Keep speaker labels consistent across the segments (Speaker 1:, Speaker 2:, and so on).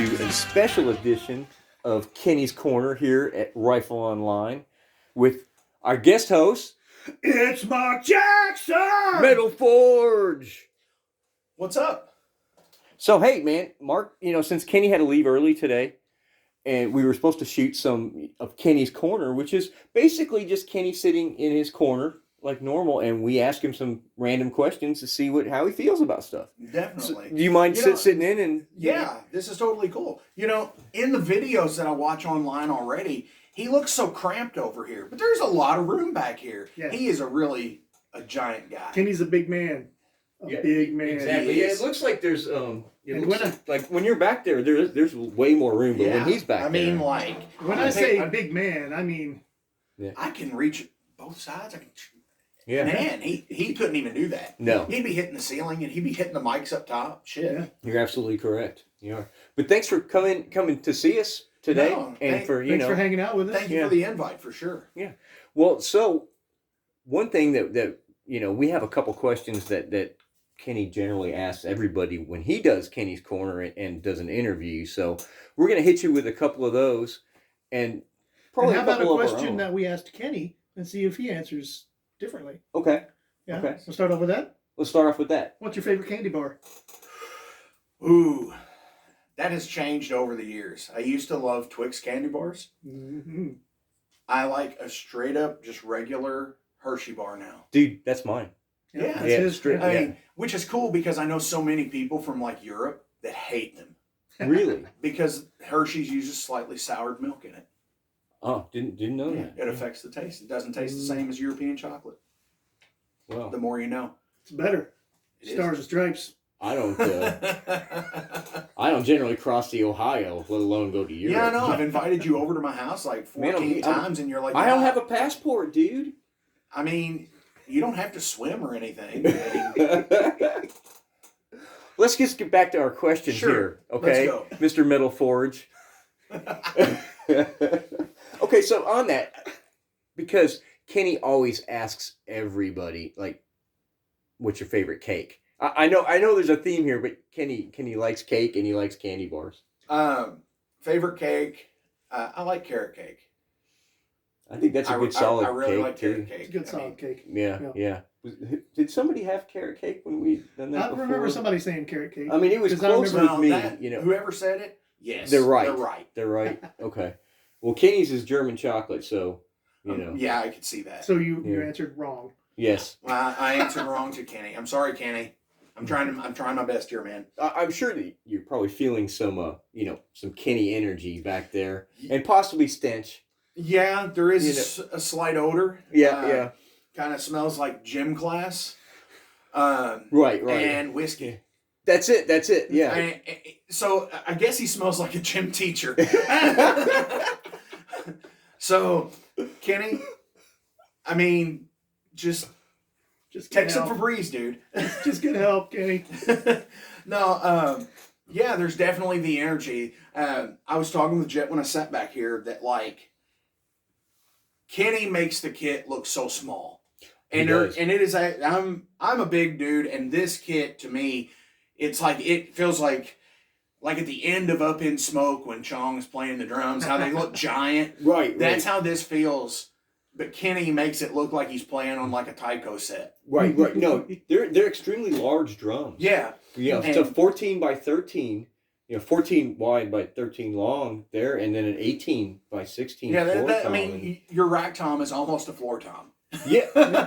Speaker 1: to a special edition of Kenny's Corner here at Rifle Online with our guest host.
Speaker 2: It's Mark Jackson!
Speaker 1: Metal Forge!
Speaker 2: What's up?
Speaker 1: So, hey, man, Mark, since Kenny had to leave early today, and we were supposed to shoot some of Kenny's Corner, which is basically just Kenny sitting in his corner like normal, and we ask him some random questions to see how he feels about stuff.
Speaker 2: Definitely.
Speaker 1: So, do you mind sitting in and...
Speaker 2: Yeah, this is totally cool. In the videos that I watch online already, he looks so cramped over here, but there's a lot of room back here. Yeah. He is a giant guy.
Speaker 3: Kenny's a big man. Big man.
Speaker 1: Exactly. Yeah, it looks like there's when you're back there, there's way more room, but when he's back there.
Speaker 3: When I say big man, I mean
Speaker 2: I can reach both sides.
Speaker 1: Yeah.
Speaker 2: Man, he couldn't even do that.
Speaker 1: No.
Speaker 2: He'd be hitting the ceiling and he'd be hitting the mics up top. Shit. Yeah.
Speaker 1: You're absolutely correct. You are. But thanks for coming to see us today.
Speaker 3: Thanks for hanging out with us.
Speaker 2: Thank you for the invite, for sure.
Speaker 1: Yeah. Well, so one thing that we have a couple questions that Kenny generally asks everybody when he does Kenny's Corner and does an interview. So we're going to hit you with a couple of those, and probably
Speaker 3: how about a question that we asked Kenny and see if he answers differently.
Speaker 1: Okay.
Speaker 3: Yeah.
Speaker 1: Okay.
Speaker 3: We'll start off with that.
Speaker 1: Let's start off with that.
Speaker 3: What's your favorite candy bar?
Speaker 2: Ooh, that has changed over the years. I used to love Twix candy bars.
Speaker 3: Mm-hmm.
Speaker 2: I like a straight up, just regular Hershey bar now.
Speaker 1: Dude, that's mine.
Speaker 2: Yeah,
Speaker 3: that's his.
Speaker 2: I mean, which is cool because I know so many people from Europe that hate them.
Speaker 1: Really?
Speaker 2: Because Hershey's uses slightly soured milk in it.
Speaker 1: Oh, didn't know that.
Speaker 2: It affects the taste. It doesn't taste the same as European chocolate.
Speaker 1: Well,
Speaker 2: the more you know.
Speaker 3: It's better. Stars and Stripes.
Speaker 1: I don't generally cross the Ohio, let alone go to Europe.
Speaker 2: Yeah, I know. I've invited you over to my house 14 times, and you're like,
Speaker 1: I don't have a passport, dude.
Speaker 2: I mean, you don't have to swim or anything.
Speaker 1: Let's just get back to our question here, okay?
Speaker 2: Let's go.
Speaker 1: Mr. Metal Forge. Okay, so on that, because Kenny always asks everybody, what's your favorite cake? I know there's a theme here, but Kenny likes cake and he likes candy bars.
Speaker 2: Favorite cake, I like carrot cake.
Speaker 1: I think that's a good solid cake.
Speaker 2: I really like carrot cake.
Speaker 3: It's a good solid cake.
Speaker 1: Yeah. Did somebody have carrot cake when we done that before?
Speaker 3: I remember somebody saying carrot cake.
Speaker 1: I mean, it was close with me.
Speaker 2: Whoever said it, yes.
Speaker 1: They're right. They're right. Okay. Well, Kenny's is German chocolate, so,
Speaker 2: yeah, I could see that.
Speaker 3: So you answered wrong.
Speaker 1: Yes.
Speaker 2: Well, I answered wrong to Kenny. I'm sorry, Kenny. I'm trying my best here, man.
Speaker 1: I'm sure that you're probably feeling some Kenny energy back there, and possibly stench.
Speaker 2: Yeah, there is a slight odor.
Speaker 1: Yeah.
Speaker 2: Kind of smells like gym class.
Speaker 1: Right.
Speaker 2: And whiskey.
Speaker 1: That's it. Yeah.
Speaker 2: So I guess he smells like a gym teacher. So, Kenny, I mean, just take some Febreze, dude.
Speaker 3: Just get help, Kenny.
Speaker 2: No, yeah, there's definitely the energy. I was talking with Jet when I sat back here that Kenny makes the kit look so small, and it is. I'm a big dude, and this kit to me, it feels like at the end of Up in Smoke when Chong's playing the drums, how they look giant.
Speaker 1: Right.
Speaker 2: That's how this feels. But Kenny makes it look like he's playing on a taiko set.
Speaker 1: Right. No, they're extremely large drums.
Speaker 2: Yeah.
Speaker 1: Yeah. So 14 by 13, 14 wide by 13 long there, and then an 18 by 16 floor tom.
Speaker 2: I mean, your rack tom is almost a floor tom.
Speaker 1: Yeah.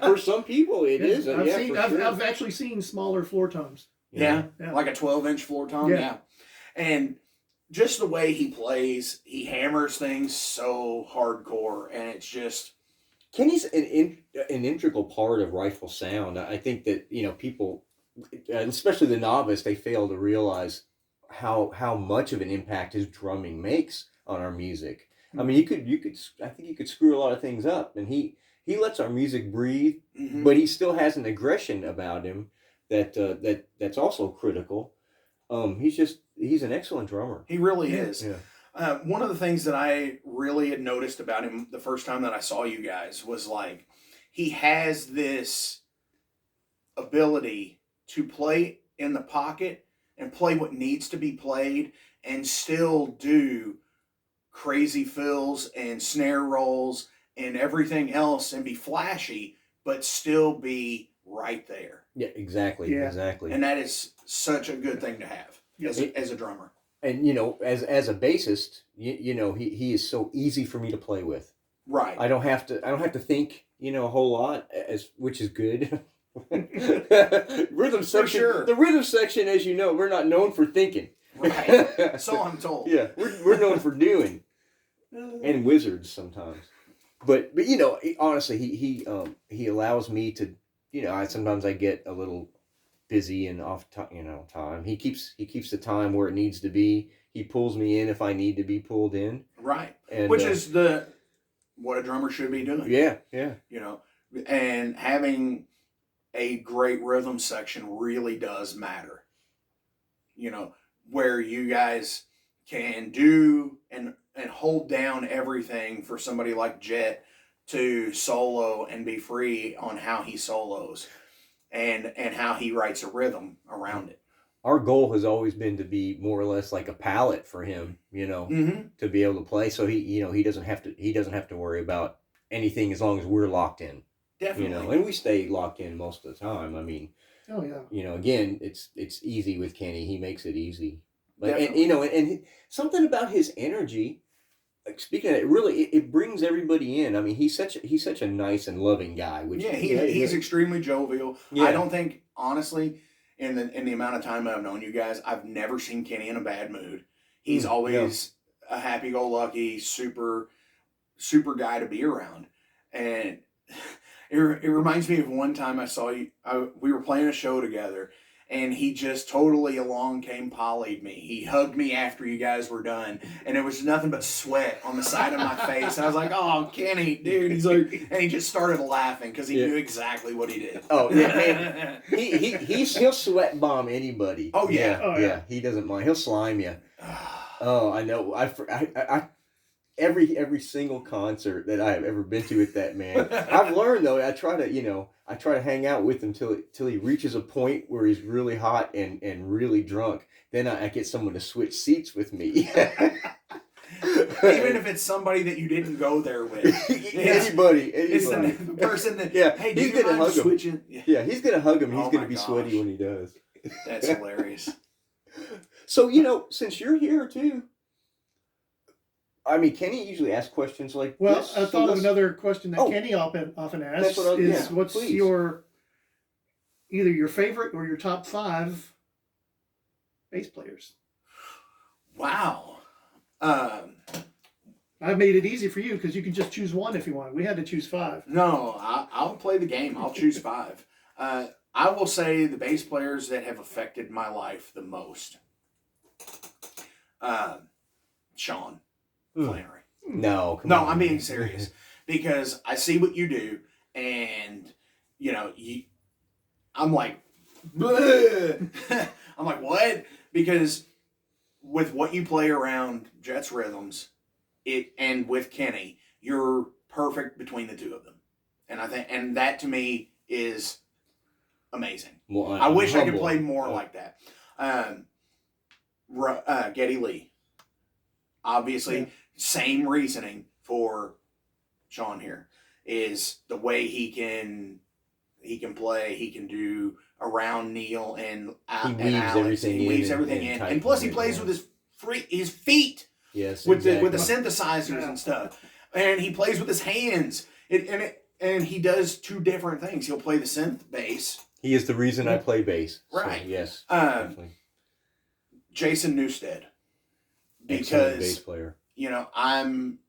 Speaker 1: For some people, it is.
Speaker 3: I've actually seen smaller floor toms.
Speaker 2: Yeah. Like a 12-inch floor tom. Yeah. And just the way he plays, he hammers things so hardcore, and it's just...
Speaker 1: Kenny's an integral part of rifle sound. I think that people, especially the novice, they fail to realize how much of an impact his drumming makes on our music. I mean, I think you could screw a lot of things up, and he lets our music breathe, but he still has an aggression about him that's also critical. He's an excellent drummer.
Speaker 2: He really is.
Speaker 1: Yeah.
Speaker 2: One of the things that I really had noticed about him the first time that I saw you guys was he has this ability to play in the pocket and play what needs to be played and still do crazy fills and snare rolls and everything else and be flashy, but still be right there.
Speaker 1: Yeah, exactly.
Speaker 3: Yeah.
Speaker 1: Exactly.
Speaker 2: And that is such a good thing to have as a drummer.
Speaker 1: And as a bassist, he is so easy for me to play with.
Speaker 2: Right.
Speaker 1: I don't have to think, a whole lot, which is good. Rhythm section.
Speaker 2: sure.
Speaker 1: The rhythm section, as you know, we're not known for thinking.
Speaker 2: Right. So I'm told.
Speaker 1: Yeah, we're known for doing, and wizards sometimes. But honestly, he allows me to, sometimes I get a little busy and off time. He keeps the time where it needs to be. He pulls me in if I need to be pulled in.
Speaker 2: Right.
Speaker 1: And,
Speaker 2: which is what a drummer should be doing.
Speaker 1: Yeah.
Speaker 2: And having a great rhythm section really does matter. Where you guys can do and hold down everything for somebody like Jet to solo and be free on how he solos and how he writes a rhythm around it.
Speaker 1: Our goal has always been to be more or less like a palette for him, to be able to play. So he doesn't have to worry about anything as long as we're locked in.
Speaker 2: Definitely.
Speaker 1: And we stay locked in most of the time. I mean,
Speaker 3: oh yeah.
Speaker 1: Again, it's easy with Kenny. He makes it easy. But
Speaker 2: Definitely.
Speaker 1: and something about his energy. Like, speaking of it, really, it brings everybody in. I mean, he's such a nice and loving guy. Which
Speaker 2: he's extremely jovial.
Speaker 1: Yeah.
Speaker 2: I don't think, honestly, in the amount of time I've known you guys, I've never seen Kenny in a bad mood. He's always a happy-go-lucky, super, super guy to be around. And it reminds me of one time I saw you. We were playing a show together, and he just totally came poly'd me. He hugged me after you guys were done, and it was nothing but sweat on the side of my face. And I was like, "Oh, Kenny, dude!" He's like, and he just started laughing because he knew exactly what he did.
Speaker 1: Oh yeah, man. He'll sweat bomb anybody.
Speaker 2: Oh yeah,
Speaker 1: yeah. He doesn't mind. He'll slime you. Oh, I know. I every single concert that I have ever been to with that man, I've learned though. I try to hang out with him till he reaches a point where he's really hot and really drunk. Then I get someone to switch seats with me.
Speaker 2: Even if it's somebody that you didn't go there with.
Speaker 1: Anybody.
Speaker 2: It's the person that, hey,
Speaker 1: he's going to hug
Speaker 2: him.
Speaker 1: Yeah, he's going to hug him. He's
Speaker 2: Oh
Speaker 1: going to
Speaker 2: my
Speaker 1: be
Speaker 2: gosh.
Speaker 1: sweaty when he does.
Speaker 2: That's hilarious.
Speaker 1: So, since you're here too, I mean, Kenny usually asks questions like
Speaker 3: Well,
Speaker 1: this.
Speaker 3: I thought of another question that
Speaker 1: Oh.
Speaker 3: Kenny often asks
Speaker 1: That's
Speaker 3: what's
Speaker 1: please.
Speaker 3: either your favorite or your top 5 bass players?
Speaker 2: Wow.
Speaker 3: I made it easy for you because you can just choose one if you want. We had to choose 5.
Speaker 2: No, I'll play the game. I'll choose 5. I will say the bass players that have affected my life the most. Sean Flannery.
Speaker 1: No, come
Speaker 2: No,
Speaker 1: on.
Speaker 2: I'm being serious because I see what you do, and I'm like, bleh. I'm like, what? Because with what you play around Jet's rhythms, and with Kenny, you're perfect between the two of them, and that to me is amazing.
Speaker 1: Well,
Speaker 2: I wish I could
Speaker 1: humble.
Speaker 2: play more like that. Geddy Lee. Obviously, same reasoning for Sean here is the way he can play. He can do around Neil and
Speaker 1: He weaves
Speaker 2: Alex.
Speaker 1: everything
Speaker 2: He
Speaker 1: in
Speaker 2: weaves
Speaker 1: and-
Speaker 2: everything
Speaker 1: and
Speaker 2: in, and plus he
Speaker 1: tightens it,
Speaker 2: plays
Speaker 1: yeah.
Speaker 2: with his feet
Speaker 1: Yes,
Speaker 2: with the
Speaker 1: exactly.
Speaker 2: synthesizers and stuff, and he plays with his hands. And he does 2 different things. He'll play the synth bass.
Speaker 1: He is the reason I play bass.
Speaker 2: Right.
Speaker 1: So, yes.
Speaker 2: Um, Jason Newstead.
Speaker 1: Excellent bass
Speaker 2: Because
Speaker 1: player.
Speaker 2: I'm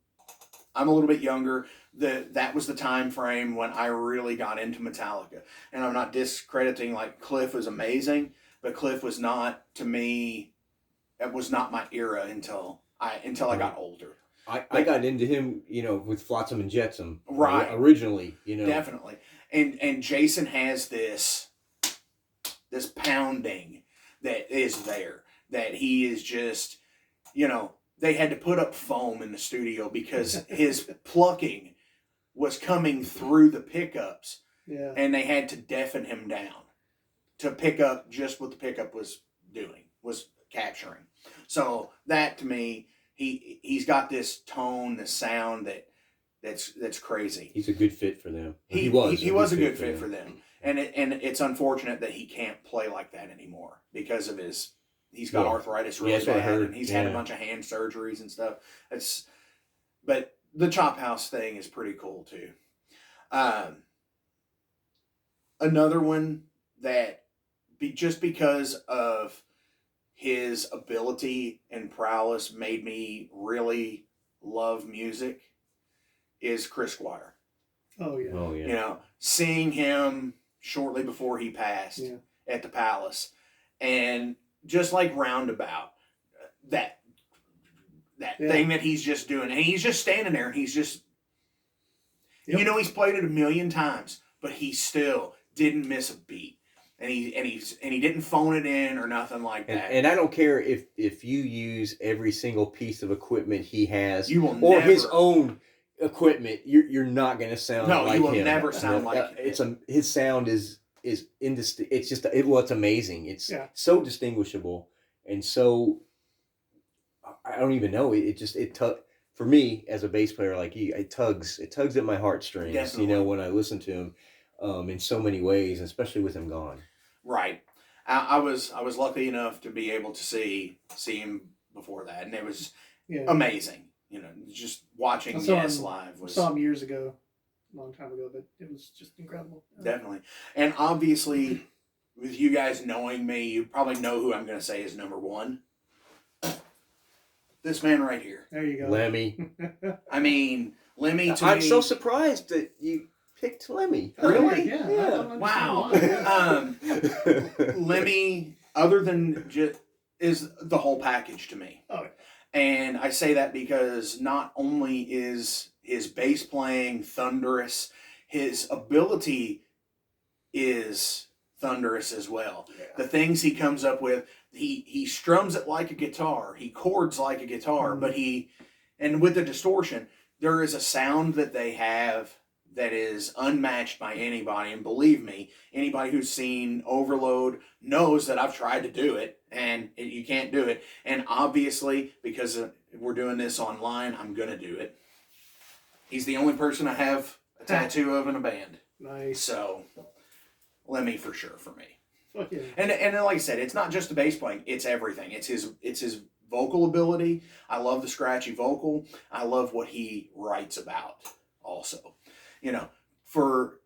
Speaker 2: a little bit younger. That was the time frame when I really got into Metallica. And I'm not discrediting, like, Cliff was amazing, but Cliff was not, to me, it was not my era until I got older.
Speaker 1: I got into him, with Flotsam and Jetsam.
Speaker 2: Right.
Speaker 1: Originally,
Speaker 2: Definitely. And Jason has this pounding that is there. That he is just, they had to put up foam in the studio because his plucking was coming through the pickups.
Speaker 3: Yeah.
Speaker 2: And they had to deafen him down to pick up just what the pickup was doing, was capturing. So that to me, he's got this tone, this sound that's crazy.
Speaker 1: He's a good fit for them.
Speaker 2: He was a good fit for them. And it's unfortunate that he can't play like that anymore because of he's got arthritis really bad, and he's had a bunch of hand surgeries and stuff. But the Chop House thing is pretty cool too. Another one that just because of his ability and prowess made me really love music is Chris Squire.
Speaker 3: Oh yeah.
Speaker 2: You know, seeing him shortly before he passed at the Palace, and just like Roundabout, that thing that he's just doing, and he's just standing there, and he's just, you know, he's played it a million times, but he still didn't miss a beat, and he didn't phone it in or nothing like that.
Speaker 1: And I don't care if you use every single piece of equipment he has,
Speaker 2: you will
Speaker 1: or
Speaker 2: never,
Speaker 1: his own equipment, you're not going to sound like him.
Speaker 2: No, you will never sound like him.
Speaker 1: His sound is indistinct. It's just it's amazing. It's so distinguishable, and so I don't even know. For me as a bass player like you, it tugs at my heartstrings.
Speaker 2: Definitely.
Speaker 1: You know, when I listen to him, in so many ways, especially with him gone.
Speaker 2: Right. I was lucky enough to be able to see him before that, and it was amazing. You know, just watching live was.
Speaker 3: I saw him years ago, a long time ago, but it was just incredible.
Speaker 2: Definitely. And obviously, with you guys knowing me, you probably know who I'm going to say is number one. This man right here.
Speaker 3: There you go.
Speaker 1: Lemmy.
Speaker 2: I mean, Lemmy to
Speaker 1: I'm
Speaker 2: me.
Speaker 1: so surprised that you picked Lemmy.
Speaker 2: Really?
Speaker 3: Yeah.
Speaker 2: Wow. Lemmy, other than just, is the whole package to me.
Speaker 3: Oh, yeah.
Speaker 2: And I say that because not only is his bass playing thunderous, his ability is thunderous as well. Yeah. The things he comes up with, he strums it like a guitar. He chords like a guitar, but and with the distortion, there is a sound that they have that is unmatched by anybody. And believe me, anybody who's seen Overload knows that I've tried to do it, and you can't do it. And obviously, because we're doing this online, I'm going to do it. He's the only person I have a tattoo of in a band.
Speaker 3: Nice.
Speaker 2: So, Lemmy for sure for me.
Speaker 3: Fuck yeah.
Speaker 2: And like I said, it's not just the bass playing, it's everything. It's his vocal ability. I love the scratchy vocal. I love what he writes about also. You know, for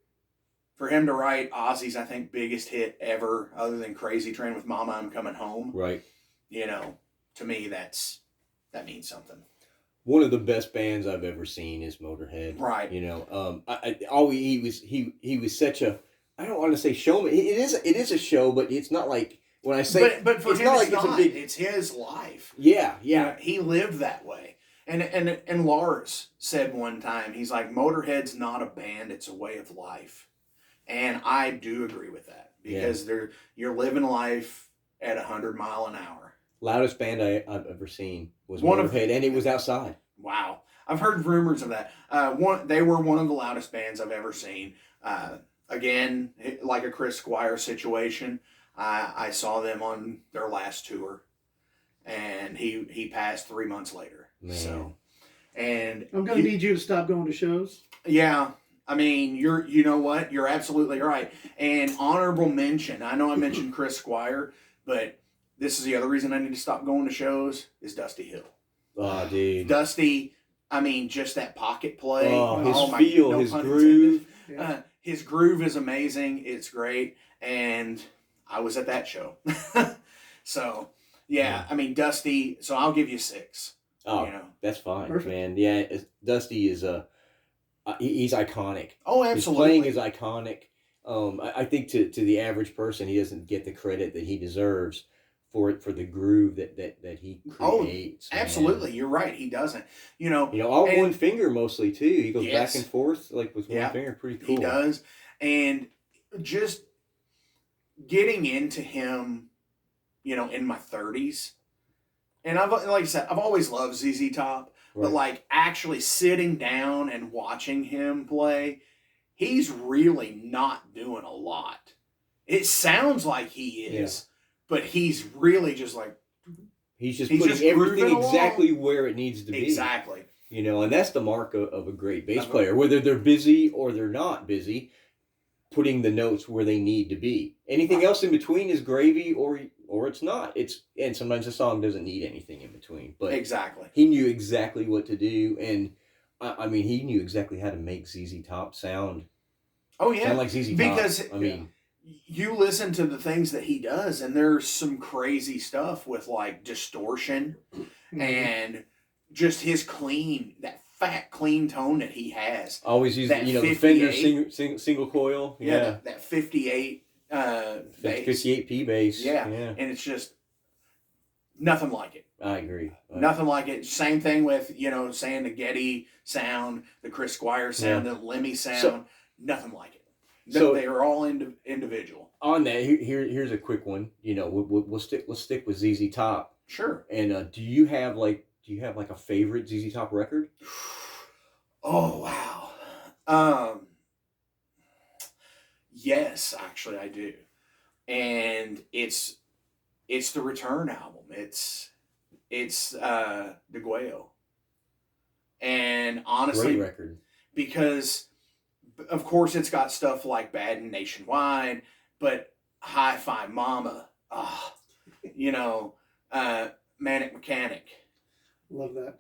Speaker 2: him to write Ozzy's, I think, biggest hit ever, other than Crazy Train with Mama, I'm Coming Home.
Speaker 1: Right.
Speaker 2: You know, to me, that means something.
Speaker 1: One of the best bands I've ever seen is Motorhead.
Speaker 2: Right.
Speaker 1: You know, he was such a, I don't want to say showman. It is a show, but it's not like when I say.
Speaker 2: But for him, it's his life.
Speaker 1: Yeah.
Speaker 2: You know, he lived that way. And Lars said one time, he's like, Motorhead's not a band, it's a way of life. And I do agree with that, because you're living life at 100 miles an hour.
Speaker 1: Loudest band I've ever seen was Motorhead, and it was outside.
Speaker 2: Wow. I've heard rumors of that. They were one of the loudest bands I've ever seen. Again, like a Chris Squire situation, I saw them on their last tour, and he passed 3 months later.
Speaker 1: Man.
Speaker 2: So, and
Speaker 3: I'm gonna need you to stop going to shows.
Speaker 2: Yeah, I mean, you know what? You're absolutely right. And honorable mention. I know I mentioned Chris Squire, but this is the other reason I need to stop going to shows is Dusty Hill.
Speaker 1: Oh, dude.
Speaker 2: Dusty. I mean, just that pocket play.
Speaker 1: His groove.
Speaker 2: His groove is amazing. It's great, and I was at that show. So, I mean, Dusty. So I'll give you 6.
Speaker 1: Oh, that's fine, perfect. Man. Yeah, Dusty is he's iconic.
Speaker 2: Oh, absolutely.
Speaker 1: His playing is iconic. I think to the average person, he doesn't get the credit that he deserves for the groove that he creates.
Speaker 2: Oh, absolutely. You're right. He doesn't. You know,
Speaker 1: one finger mostly too. He goes back and forth like with one finger. Pretty cool.
Speaker 2: He does. And just getting into him, in my 30s. And like I said, I've always loved ZZ Top, right. But like actually sitting down and watching him play, he's really not doing a lot. It sounds like he is, but he's really just like.
Speaker 1: He's just
Speaker 2: He's
Speaker 1: putting
Speaker 2: just
Speaker 1: everything
Speaker 2: grooving
Speaker 1: exactly
Speaker 2: along.
Speaker 1: where it needs to be.
Speaker 2: Exactly.
Speaker 1: You know, and that's the mark of a great bass player, whether they're busy or they're not busy, putting the notes where they need to be. Anything else in between is gravy, or it's not. And sometimes a song doesn't need anything in between. But
Speaker 2: Exactly.
Speaker 1: he knew exactly what to do, and I mean, he knew exactly how to make ZZ Top sound.
Speaker 2: Oh yeah,
Speaker 1: Sound like ZZ Top.
Speaker 2: because
Speaker 1: I mean,
Speaker 2: you listen to the things that he does, and there's some crazy stuff with like distortion and just his that fat clean tone that he has.
Speaker 1: always use the Fender single coil. Yeah,
Speaker 2: that 58 bass.
Speaker 1: 58P bass.
Speaker 2: Yeah, and it's just nothing like it.
Speaker 1: I agree.
Speaker 2: Nothing like it. Same thing with saying the Getty sound, the Chris Squire sound, the Lemmy sound. Nothing like it. So they are all individual.
Speaker 1: On that, here's a quick one. Let's stick with ZZ Top.
Speaker 2: Sure.
Speaker 1: And do you have like a favorite ZZ Top record?
Speaker 2: Oh wow. Yes, actually I do. And it's the Return album. It's DeGuayo. And honestly,
Speaker 1: great record.
Speaker 2: Because of course it's got stuff like Bad and Nationwide, but Hi-Fi Mama, Manic Mechanic.
Speaker 3: Love that.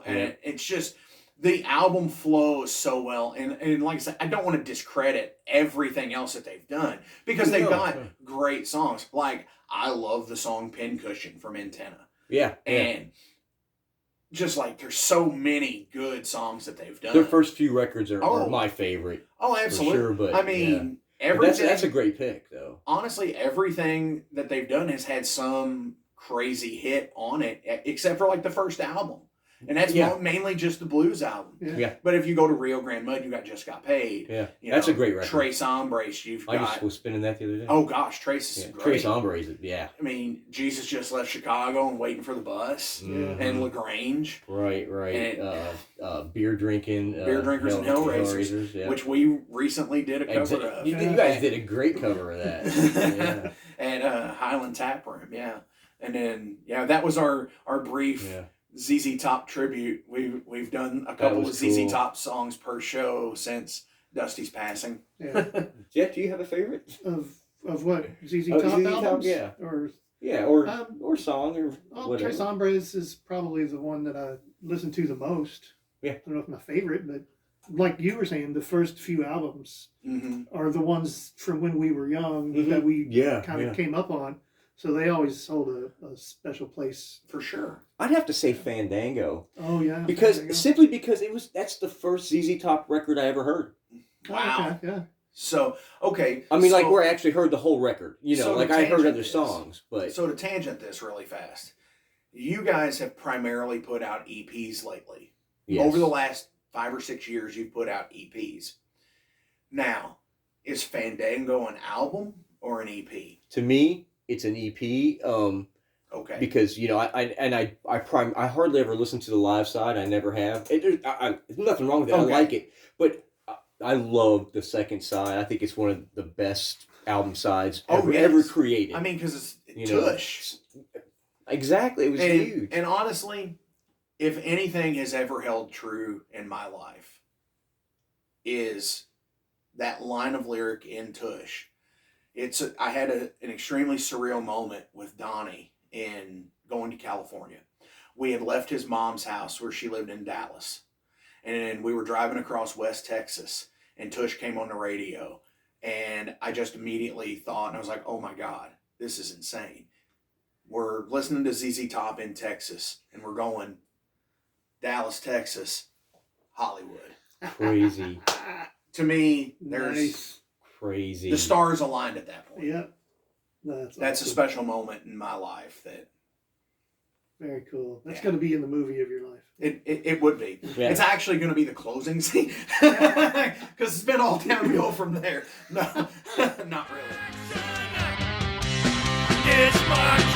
Speaker 2: And it's just the album flows so well, and like I said, I don't want to discredit everything else that they've done because they've got great songs. Like I love the song Pincushion from Antenna.
Speaker 1: Yeah.
Speaker 2: And just like there's so many good songs that they've done.
Speaker 1: Their first few records are my favorite.
Speaker 2: Oh, absolutely.
Speaker 1: For sure, but
Speaker 2: I mean, everything.
Speaker 1: That's a great pick, though.
Speaker 2: Honestly, everything that they've done has had some crazy hit on it, except for like the first album. And that's mainly just the blues album.
Speaker 1: Yeah.
Speaker 2: But if you go to Rio Grande Mud, you got Just Got Paid.
Speaker 1: Yeah. That's a great record.
Speaker 2: Tres Hombres, you've got.
Speaker 1: I just was spinning that the other day.
Speaker 2: Oh gosh, Tres is great.
Speaker 1: Tres Hombres, yeah.
Speaker 2: I mean, Jesus Just Left Chicago and Waiting for the Bus, and LaGrange.
Speaker 1: Right.
Speaker 2: And,
Speaker 1: beer drinking.
Speaker 2: Beer Drinkers and Hellraisers, which we recently did a cover of.
Speaker 1: You guys did a great cover of that.
Speaker 2: And Highland Tap Room, And then, that was our brief ZZ Top tribute. We've done a couple of ZZ Top songs per show since Dusty's passing.
Speaker 3: Yeah.
Speaker 1: Jeff, do you have a favorite?
Speaker 3: Of what? ZZ Top albums?
Speaker 1: Yeah. Or song or whatever.
Speaker 3: Tres Hombres is probably the one that I listen to the most.
Speaker 1: Yeah.
Speaker 3: I don't know if my favorite, but like you were saying, the first few albums are the ones from when we were young that we kind of came up on. So they always hold a special place.
Speaker 2: For sure.
Speaker 1: I'd have to say Fandango.
Speaker 3: Oh, yeah.
Speaker 1: Simply because that's the first ZZ Top record I ever heard.
Speaker 2: Wow.
Speaker 3: Oh, okay, yeah.
Speaker 2: So, okay.
Speaker 1: I mean, where I actually heard the whole record. I heard other songs. But
Speaker 2: so to tangent this really fast, you guys have primarily put out EPs lately. Yes. Over the last 5 or 6 years, you've put out EPs. Now, is Fandango an album or an EP?
Speaker 1: To me, it's an EP.
Speaker 2: Okay.
Speaker 1: Because I hardly ever listen to the live side. I never have. There's nothing wrong with it. Okay. I like it, but I love the second side. I think it's one of the best album sides ever created.
Speaker 2: I mean, because it's tush.
Speaker 1: Exactly, it was huge.
Speaker 2: And honestly, if anything has ever held true in my life, is that line of lyric in Tush. I had an extremely surreal moment with Donnie in going to California. We had left his mom's house where she lived in Dallas. And we were driving across West Texas, and Tush came on the radio. And I just immediately thought, and I was like, oh my God, this is insane. We're listening to ZZ Top in Texas, and we're going Dallas, Texas, Hollywood.
Speaker 1: Crazy.
Speaker 2: To me, there's
Speaker 1: crazy.
Speaker 2: The stars aligned at that point.
Speaker 3: Yeah.
Speaker 2: That's awesome. A special moment in my life. That.
Speaker 3: Very cool. That's going to be in the movie of your life.
Speaker 2: It would be. Yeah. It's actually going to be the closing scene. Because it's been all downhill from there. No, not really. It's my